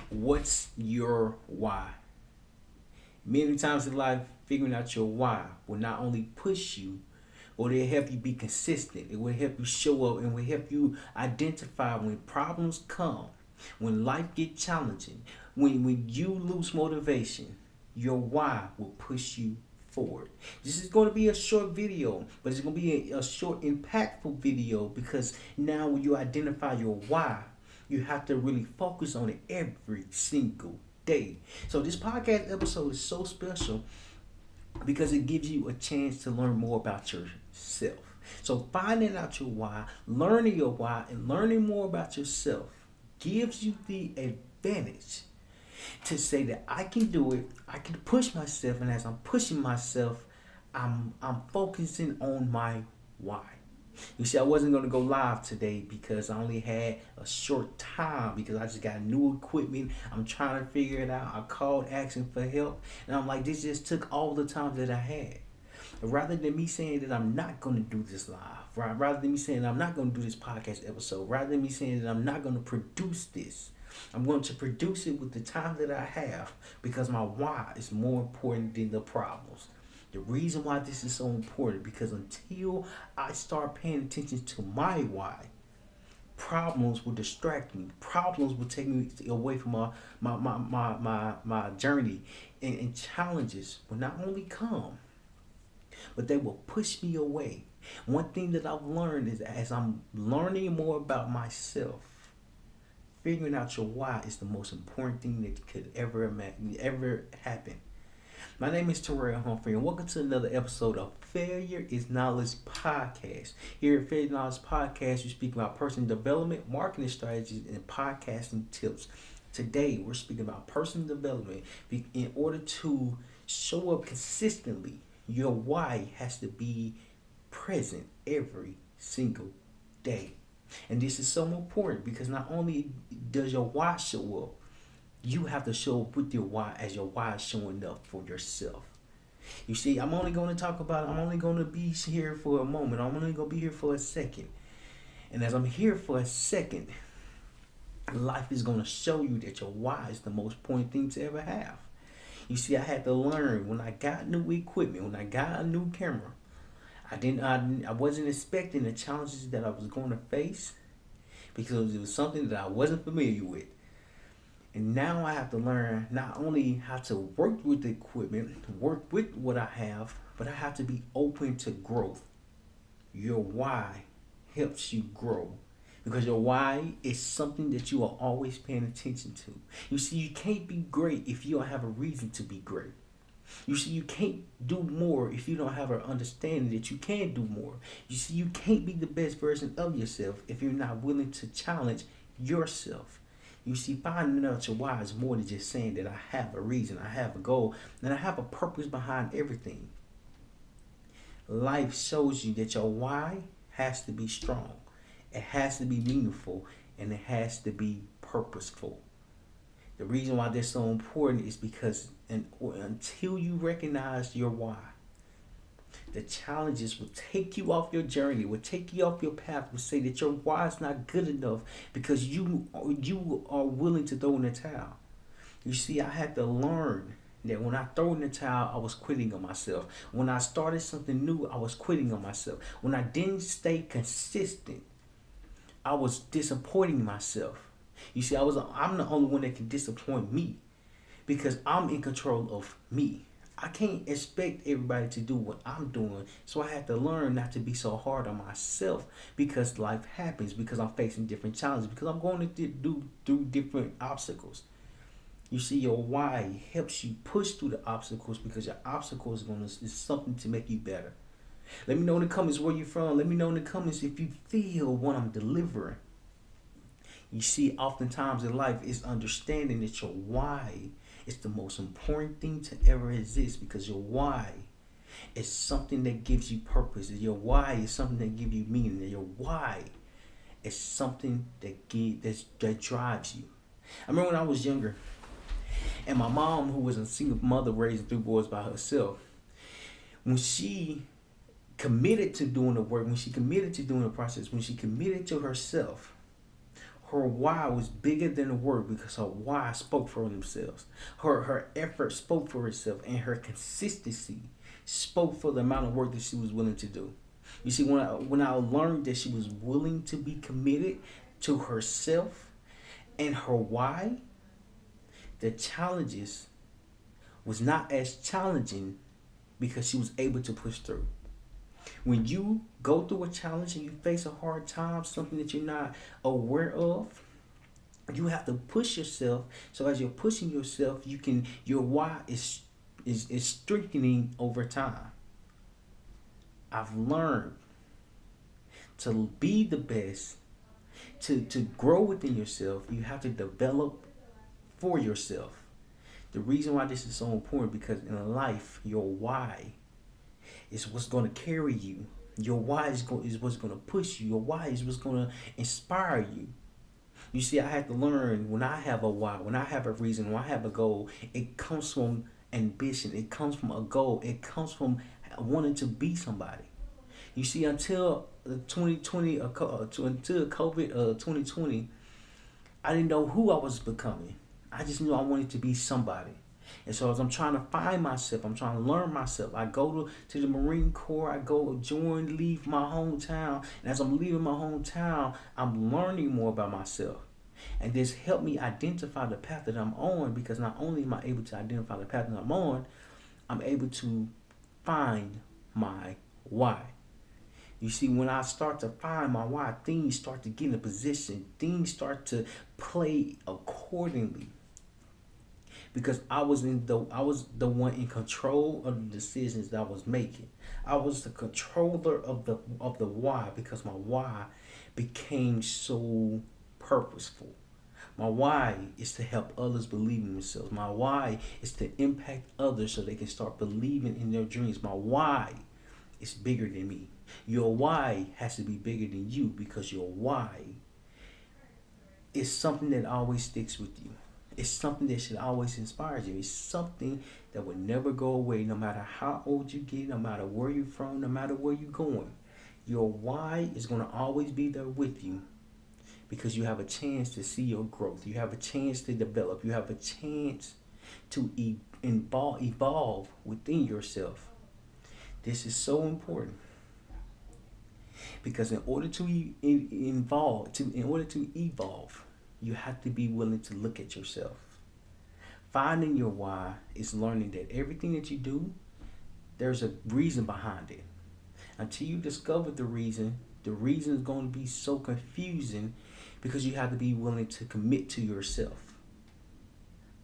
What's your why? Many times in life, figuring out your why will not only push you, but it'll help you be consistent. It will help you show up and will help you identify when problems come, when life gets challenging, when you lose motivation. Your why will push you forward. This is going to be a short video, but it's going to be a short, impactful video because now when you identify your why, you have to really focus on it every single day. So this podcast episode is so special because it gives you a chance to learn more about yourself. So finding out your why, learning your why, and learning more about yourself gives you the advantage to say that I can do it, I can push myself, and as I'm pushing myself, I'm focusing on my why. You see, I wasn't gonna go live today because I only had a short time because I just got new equipment. I'm trying to figure it out. I called asking for help, and I'm like, this just took all the time that I had. Rather than me saying that I'm not gonna do this live, right? Rather than me saying I'm not gonna do this podcast episode, rather than me saying that I'm not gonna produce this, I'm going to produce it with the time that I have because my why is more important than the problems. The reason why this is so important because until I start paying attention to my why, problems will distract me. Problems will take me away from my journey. And challenges will not only come, but they will push me away. One thing that I've learned is as I'm learning more about myself, figuring out your why is the most important thing that could ever happen. My name is Terryl Humphrey, and welcome to another episode of Failure is Knowledge Podcast. Here at Failure is Knowledge Podcast, we speak about personal development, marketing strategies, and podcasting tips. Today, we're speaking about personal development. In order to show up consistently, your why has to be present every single day. And this is so important because not only does your why show up, you have to show up with your why as your why is showing up for yourself. You see, I'm only going to be here for a moment. I'm only going to be here for a second. And as I'm here for a second, life is going to show you that your why is the most important thing to ever have. You see, I had to learn when I got new equipment, when I got a new camera. I wasn't expecting the challenges that I was going to face because it was something that I wasn't familiar with. And now I have to learn not only how to work with the equipment, work with what I have, but I have to be open to growth. Your why helps you grow because your why is something that you are always paying attention to. You see, you can't be great if you don't have a reason to be great. You see, you can't do more if you don't have an understanding that you can do more. You see, you can't be the best version of yourself if you're not willing to challenge yourself. You see, finding out your why is more than just saying that I have a reason, I have a goal, and I have a purpose behind everything. Life shows you that your why has to be strong, it has to be meaningful, and it has to be purposeful. The reason why that's so important is because until you recognize your why, the challenges will take you off your journey, will take you off your path, will say that your why is not good enough because you are willing to throw in the towel. You see, I had to learn that when I throw in the towel, I was quitting on myself. When I started something new, I was quitting on myself. When I didn't stay consistent, I was disappointing myself. You see, I'm the only one that can disappoint me because I'm in control of me. I can't expect everybody to do what I'm doing. So I had to learn not to be so hard on myself because life happens, because I'm facing different challenges, because I'm going to do through different obstacles. You see, your why helps you push through the obstacles because your obstacles is something to make you better. Let me know in the comments where you're from. Let me know in the comments if you feel what I'm delivering. You see, oftentimes in life is understanding that your why is the most important thing to ever exist because your why is something that gives you purpose. Your why is something that gives you meaning. Your why is something that drives you. I remember when I was younger and my mom, who was a single mother raising 3 boys by herself, when she committed to doing the work, when she committed to doing the process, when she committed to herself, Her why was bigger than the word because her why spoke for themselves. Her effort spoke for herself, and her consistency spoke for the amount of work that she was willing to do. You see, when I learned that she was willing to be committed to herself and her why, the challenges was not as challenging because she was able to push through. When you go through a challenge and you face a hard time, something that you're not aware of, you have to push yourself. So as you're pushing yourself, your why is strengthening over time. I've learned to be the best, to grow within yourself, you have to develop for yourself. The reason why this is so important because in life, your why is what's going to carry you. Your why is what's going to push you. Your why is what's going to inspire you. You see, I had to learn when I have a why, when I have a reason, when I have a goal, it comes from ambition. It comes from a goal. It comes from wanting to be somebody. You see, until 2020, until COVID 2020, I didn't know who I was becoming. I just knew I wanted to be somebody. And so as I'm trying to find myself, I'm trying to learn myself. I go to the Marine Corps, I go leave my hometown. And as I'm leaving my hometown, I'm learning more about myself. And this helped me identify the path that I'm on because not only am I able to identify the path that I'm on, I'm able to find my why. You see, when I start to find my why, things start to get in a position. Things start to play accordingly. Because I was the one in control of the decisions that I was making. I was the controller of the why because my why became so purposeful. My why is to help others believe in themselves. My why is to impact others so they can start believing in their dreams. My why is bigger than me. Your why has to be bigger than you because your why is something that always sticks with you. It's something that should always inspire you. It's something that would never go away no matter how old you get, no matter where you're from, no matter where you're going. Your why is going to always be there with you because you have a chance to see your growth. You have a chance to develop. You have a chance to evolve within yourself. This is so important because in order to evolve, you have to be willing to look at yourself. Finding your why is learning that everything that you do, there's a reason behind it. Until you discover the reason is going to be so confusing because you have to be willing to commit to yourself.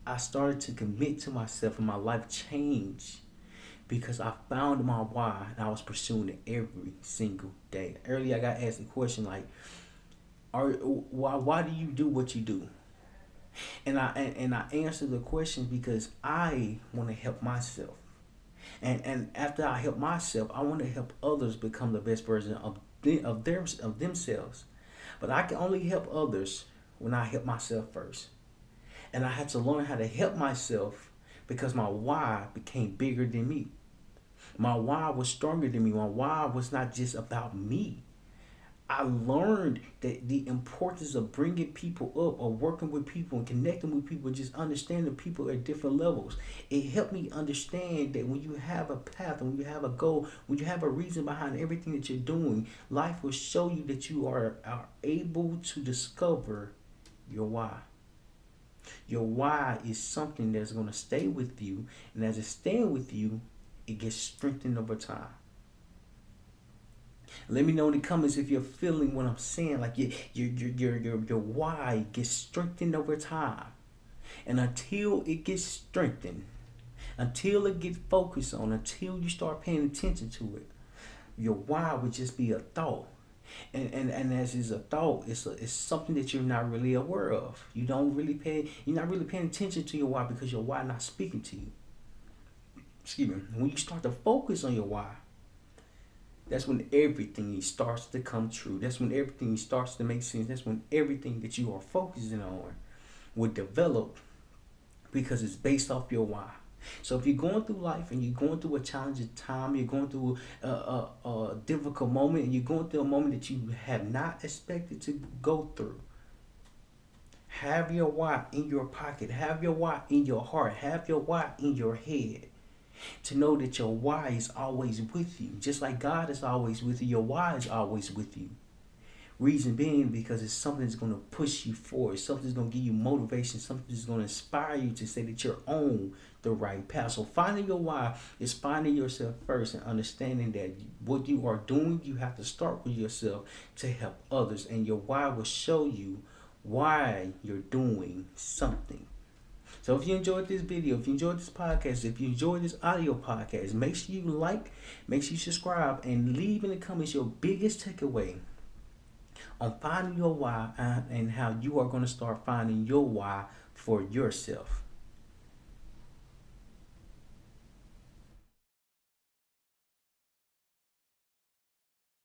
I started to commit to myself and my life changed because I found my why and I was pursuing it every single day. Earlier I got asked the question like, why do you do what you do? And I answer the question because I want to help myself. And after I help myself, I want to help others become the best version of themselves. But I can only help others when I help myself first. And I had to learn how to help myself because my why became bigger than me. My why was stronger than me. My why was not just about me. I learned that the importance of bringing people up or working with people and connecting with people, just understanding people at different levels. It helped me understand that when you have a path, when you have a goal, when you have a reason behind everything that you're doing, life will show you that you are able to discover your why. Your why is something that's going to stay with you, and as it's staying with you, it gets strengthened over time. Let me know in the comments if you're feeling what I'm saying. Like your why gets strengthened over time. And until it gets strengthened, until it gets focused on, until you start paying attention to it, your why would just be a thought. And as is a thought, it's something that you're not really aware of. You're not really paying attention to your why because your why not speaking to you. Excuse me. When you start to focus on your why, that's when everything starts to come true. That's when everything starts to make sense. That's when everything that you are focusing on will develop because it's based off your why. So if you're going through life and you're going through a challenging time, you're going through a difficult moment, and you're going through a moment that you have not expected to go through, Have your why in your pocket. Have your why in your heart. Have your why in your head. To know that your why is always with you. Just like God is always with you, your why is always with you. Reason being because it's something that's going to push you forward. Something that's going to give you motivation. Something that's going to inspire you to say that you're on the right path. So finding your why is finding yourself first and understanding that what you are doing, you have to start with yourself to help others. And your why will show you why you're doing something. So if you enjoyed this video, if you enjoyed this podcast, if you enjoyed this audio podcast, make sure you like, make sure you subscribe, and leave in the comments your biggest takeaway on finding your why and how you are going to start finding your why for yourself.